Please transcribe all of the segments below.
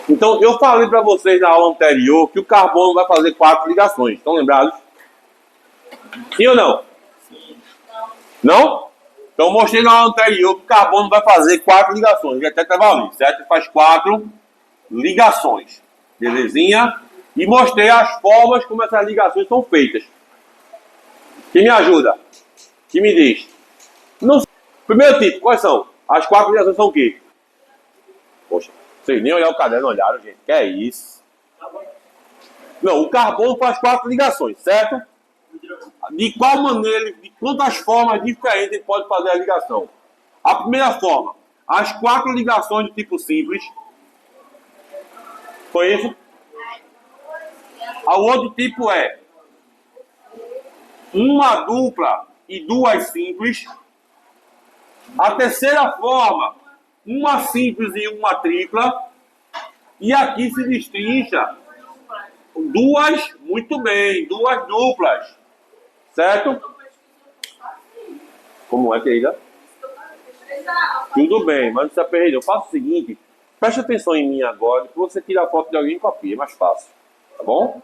Então, eu falei para vocês na aula anterior que o carbono vai fazer 4 ligações. Estão lembrados? Sim ou não? Não? Então, eu mostrei na aula anterior que o carbono vai fazer 4 ligações. Já até estava ali, certo? Ele faz 4 ligações. Belezinha? E mostrei as formas como essas ligações são feitas. Quem me ajuda? Quem me diz? Não sei. Primeiro tipo, quais são? As 4 ligações são o quê? Poxa, vocês nem olharam o caderno, olharam, gente. Que é isso? Não, o carbono faz 4 ligações, certo? De qual maneira, de quantas formas diferentes ele pode fazer a ligação? A primeira forma, as 4 ligações do tipo simples. Foi isso? O outro tipo é uma dupla e 2 simples. A terceira forma, uma simples e uma tripla. E aqui se destrincha 2, muito bem, 2 duplas. Certo? Como é, querida? Tudo bem, mas não precisa perder. Eu faço o seguinte, preste atenção em mim agora, depois você tira a foto de alguém e copia, é mais fácil. Tá bom?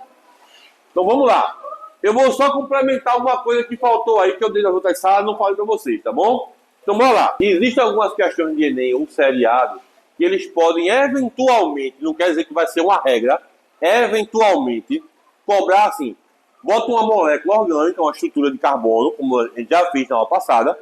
Então vamos lá. Eu vou só complementar uma coisa que faltou aí, que eu dei nas outras salas, não falei para vocês, tá bom? Então vamos lá. Existem algumas questões de Enem ou seriado que eles podem eventualmente, não quer dizer que vai ser uma regra, eventualmente cobrar assim, bota uma molécula orgânica, uma estrutura de carbono, como a gente já fez na aula passada,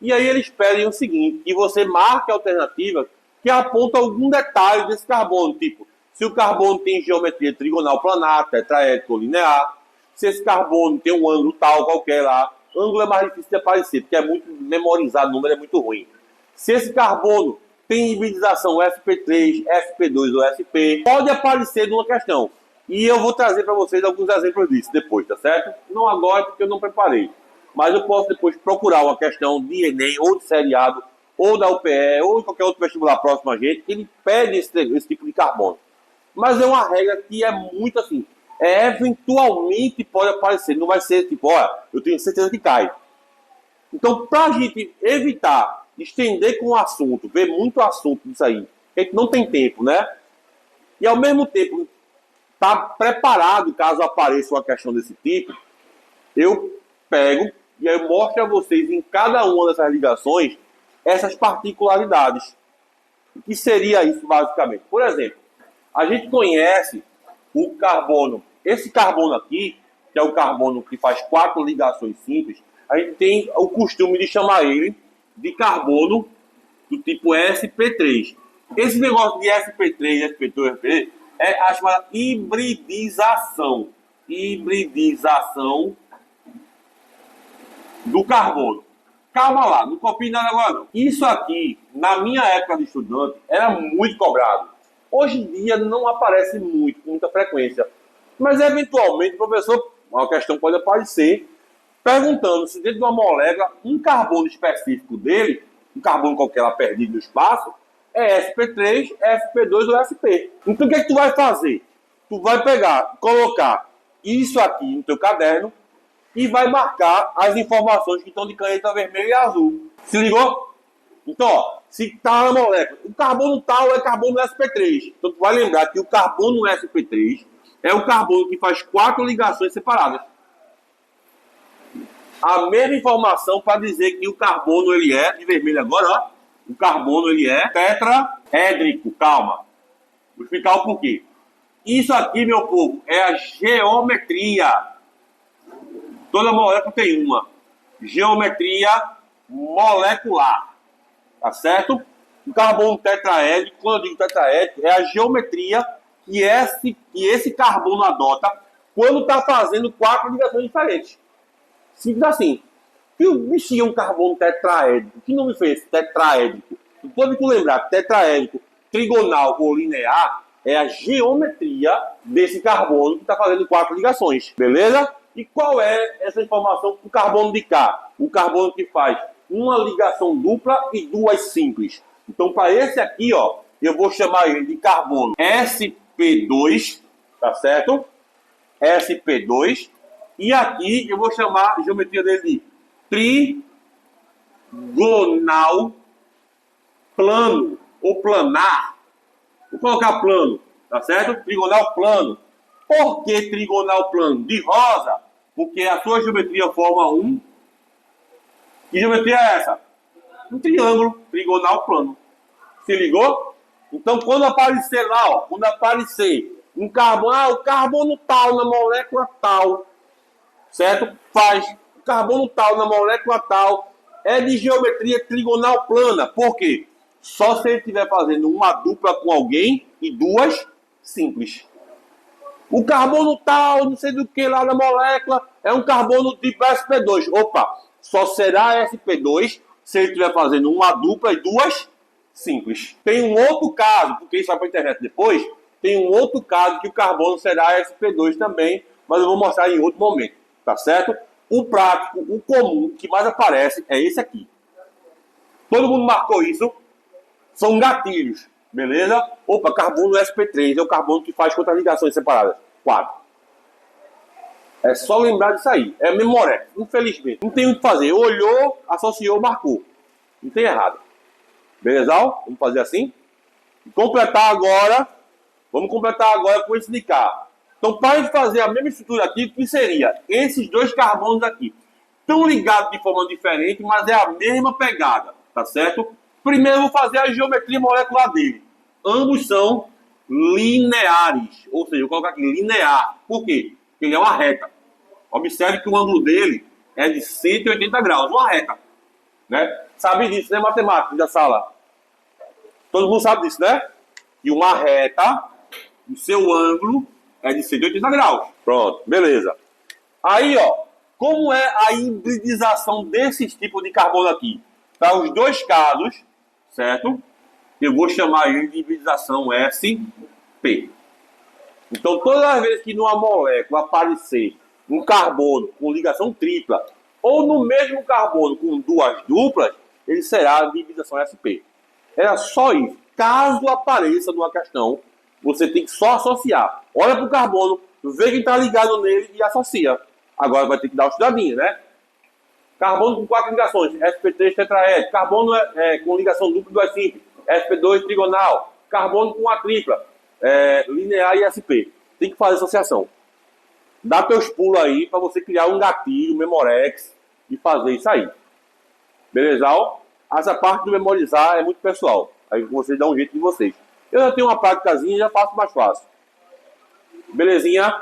e aí eles pedem o seguinte, que você marque a alternativa que aponta algum detalhe desse carbono, tipo, se o carbono tem geometria trigonal planar, tetraédrico ou linear, se esse carbono tem um ângulo tal, qualquer lá. Ângulo é mais difícil de aparecer, porque é muito memorizado, o número é muito ruim. Se esse carbono tem hibridização sp3, sp2 ou sp, pode aparecer numa questão. E eu vou trazer para vocês alguns exemplos disso depois, tá certo? Não agora, porque eu não preparei. Mas eu posso depois procurar uma questão de Enem, ou de seriado, ou da UPE, ou de qualquer outro vestibular próximo a gente, que ele pede esse tipo de carbono. Mas é uma regra que é muito assim, eventualmente pode aparecer, não vai ser tipo, olha, eu tenho certeza que cai. Então, para a gente evitar estender com o assunto, ver muito assunto disso aí, a gente não tem tempo, né? E ao mesmo tempo, tá preparado caso apareça uma questão desse tipo, eu pego e eu mostro a vocês em cada uma dessas ligações essas particularidades. O que seria isso basicamente? Por exemplo, a gente conhece o carbono, esse carbono aqui, que é o carbono que faz 4 ligações simples, a gente tem o costume de chamar ele de carbono do tipo sp3. Esse negócio de sp3, sp2, sp3 é a chamada hibridização. Hibridização do carbono. Calma lá, não copie nada agora não. Isso aqui, na minha época de estudante, era muito cobrado. Hoje em dia não aparece muito, com muita frequência. Mas eventualmente o professor, uma questão pode aparecer, perguntando se dentro de uma molécula, um carbono específico dele, um carbono qualquer lá perdido no espaço, é sp3, sp2 ou sp. Então o que é que tu vai fazer? Tu vai pegar, colocar isso aqui no teu caderno e vai marcar as informações que estão de caneta vermelha e azul. Se ligou? Então, ó, se tá na molécula, o carbono tal é carbono sp3. Então tu vai lembrar que o carbono sp3 é o carbono que faz 4 ligações separadas. A mesma informação para dizer que o carbono ele é, de vermelho agora, ó, o carbono ele é tetraédrico. Calma. Vou explicar o porquê. Isso aqui, meu povo, é a geometria. Toda molécula tem uma. Geometria molecular. Tá certo? O carbono tetraédrico, quando eu digo tetraédrico, é a geometria que esse carbono adota quando está fazendo 4 ligações diferentes. Simples assim. Se eu mexia um carbono tetraédrico, que nome foi esse? Tetraédrico. Quando tu lembrar tetraédrico, trigonal ou linear, é a geometria desse carbono que está fazendo 4 ligações. Beleza? E qual é essa informação do carbono de cá? O carbono que faz uma ligação dupla e 2 simples. Então, para esse aqui, ó, eu vou chamar ele de carbono sp2, tá certo? sp2. E aqui eu vou chamar a geometria dele de trigonal plano ou planar. Vou colocar plano. tá certo? Trigonal plano. Por que trigonal plano? De rosa, porque a sua geometria forma um. Que geometria é essa? Um triângulo trigonal plano. Se ligou? Então, quando aparecer lá, ó, quando aparecer um carbono, o carbono tal na molécula tal, certo? Faz o carbono tal na molécula tal, é de geometria trigonal plana. Por quê? Só se ele estiver fazendo uma dupla com alguém e duas simples. O carbono tal, não sei do que lá na molécula, é um carbono tipo sp2. Opa, só será sp2 se ele estiver fazendo uma dupla e duas simples. Tem um outro caso, porque isso vai para a internet depois, tem um outro caso que o carbono será sp2 também, mas eu vou mostrar em outro momento, tá certo? O prático, o comum, que mais aparece é esse aqui. Todo mundo marcou isso? São gatilhos, beleza? Opa, carbono sp3 é o carbono que faz quantas ligações separadas? 4. É só lembrar disso aí. É memória, infelizmente. Não tem o que fazer. Olhou, associou, marcou. Não tem errado. Beleza? Vamos fazer assim? Completar agora. Vamos completar agora com esse de cá. Então, para de fazer a mesma estrutura aqui, que seria esses dois carbonos aqui. Estão ligados de forma diferente, mas é a mesma pegada, tá certo? Primeiro eu vou fazer a geometria molecular dele. Ambos são lineares, ou seja, eu vou colocar aqui linear. Por quê? Porque ele é uma reta. Observe que o ângulo dele é de 180 graus, uma reta. Né? Sabe disso, né, matemática da sala? Todo mundo sabe disso, né? Que uma reta, o seu ângulo é de 180 graus. Pronto, beleza. Aí, ó, como é a hibridização desses tipos de carbono aqui? Para os dois casos, certo? Eu vou chamar ele de hibridização sp. Então, todas as vezes que numa molécula aparecer um carbono com ligação tripla, ou no mesmo carbono com duas duplas, ele será de hibridização sp. Era só isso. Caso apareça numa questão, você tem que só associar. Olha para o carbono, vê quem está ligado nele e associa. Agora vai ter que dar uma estudadinha, né? Carbono com 4 ligações, sp3 tetraédrico. Carbono com ligação dupla duas simples, sp2 trigonal. Carbono com a tripla, linear e sp. Tem que fazer associação. Dá teus pulos aí para você criar um gatilho, memorex e fazer isso aí. Beleza? Essa parte do memorizar é muito pessoal. Aí vocês dão um jeito de vocês. Eu já tenho uma práticazinha e já faço mais fácil. Belezinha?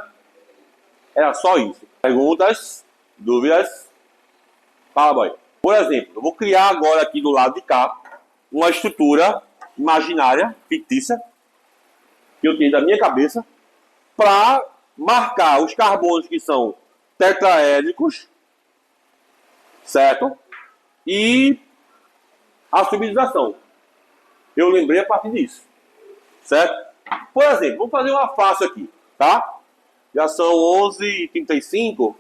Era só isso. Perguntas? Dúvidas? Fala, boy. Por exemplo, eu vou criar agora aqui do lado de cá uma estrutura imaginária, fictícia, que eu tenho da minha cabeça, para marcar os carbonos que são tetraédricos, certo? E a hibridização. Eu lembrei a partir disso, certo? Por exemplo, vamos fazer uma fácil aqui, tá? Já são 11h35.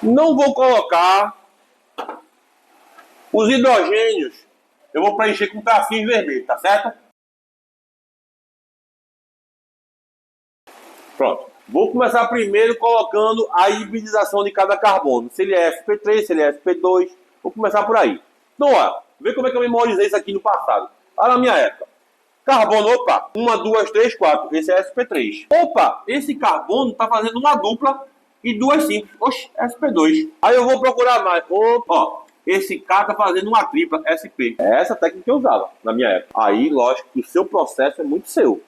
Não vou colocar os hidrogênios. Eu vou preencher com tracinho vermelho, tá certo? Pronto. Vou começar primeiro colocando a hibridização de cada carbono. Se ele é sp3, se ele é sp2. Vou começar por aí. Então, ó, vê como é que eu memorizei isso aqui no passado. Olha na minha época. Carbono, opa, 1, 2, 3, 4. Esse é sp3. Opa, esse carbono está fazendo uma dupla e duas simples. Oxe, sp2. Aí eu vou procurar mais. Opa, ó, esse cara está fazendo uma tripla sp. É essa técnica que eu usava na minha época. Aí, lógico que o seu processo é muito seu.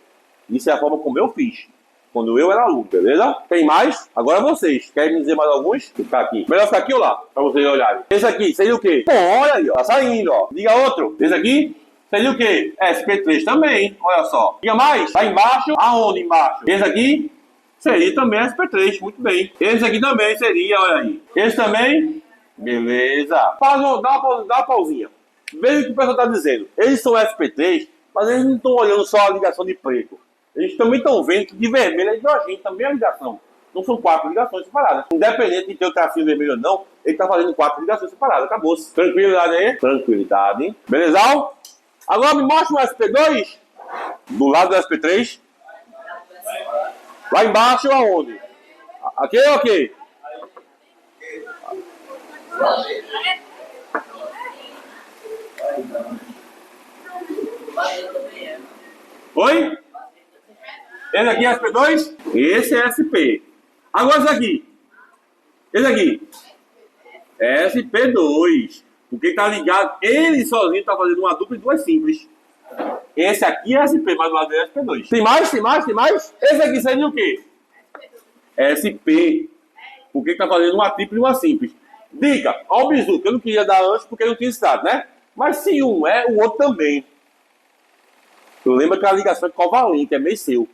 Isso é a forma como eu fiz. Quando eu era aluno, beleza? Tem mais? Agora vocês. Querem me dizer mais alguns? Vou ficar aqui. Melhor ficar aqui ou lá? Pra vocês olharem. Esse aqui seria o quê? Bom, olha aí, ó. Tá saindo, ó. Diga outro. Esse aqui seria o quê? sp3 também. Olha só. Diga mais. Tá embaixo. Aonde embaixo? Esse aqui seria também sp3. Muito bem. Esse aqui também seria, olha aí. Esse também. Beleza. Dá uma pausinha. Veja o que o pessoal tá dizendo. Eles são sp3, mas eles não estão olhando só a ligação de preto. Eles também estão vendo que de vermelho é hidrogênio, também é ligação. Não são 4 ligações separadas. Independente de ter o tracinho vermelho ou não, ele está fazendo 4 ligações separadas. Acabou-se. Tranquilidade aí? Tranquilidade. Beleza? Agora me mostra o sp2. Do lado do sp3. Lá embaixo aonde? Aqui ou aqui? Oi? Esse aqui é SP2? Esse é SP. Agora esse aqui. Esse aqui. SP2. Porque tá ligado, ele sozinho tá fazendo uma dupla de duas simples. Esse aqui é SP, mas o lado é SP2. Tem mais? Tem mais? Tem mais? Esse aqui seria o quê? SP. Porque tá fazendo uma tripla e uma simples. Dica, ó o bizu, que eu não queria dar antes porque não tinha estado, né? Mas se um é, o outro também. Eu lembro que a ligação é covalente, é meio seu.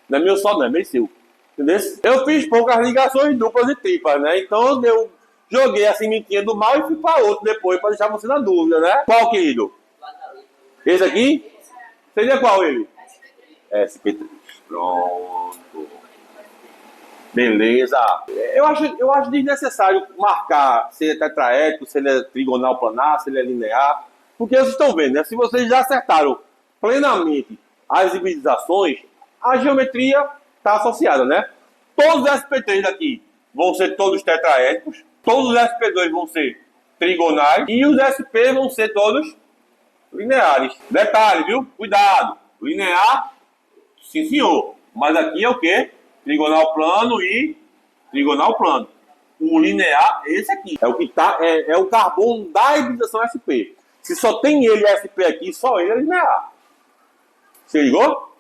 Não é meu só não, é meio seu. Entendeu? Eu fiz poucas ligações duplas e triplas, né? Então eu joguei a sementinha do mal e fui para outro depois, para deixar você na dúvida, né? Qual, querido? Esse aqui? Seria qual ele? SP3. Pronto. Beleza. Eu acho desnecessário marcar se ele é tetraédrico, se ele é trigonal planar, se ele é linear. Porque vocês estão vendo, né? Se vocês já acertaram plenamente as hibridizações, a geometria está associada, né? Todos os SP3 aqui vão ser todos tetraédricos, todos os SP2 vão ser trigonais e os SP vão ser todos lineares. Detalhe, viu? Cuidado. Linear, sim senhor. Mas aqui é o quê? Trigonal plano e trigonal plano. O linear, esse aqui. É o que tá, é o carbono da hibridação SP. Se só tem ele SP aqui, só ele é linear. Se ligou?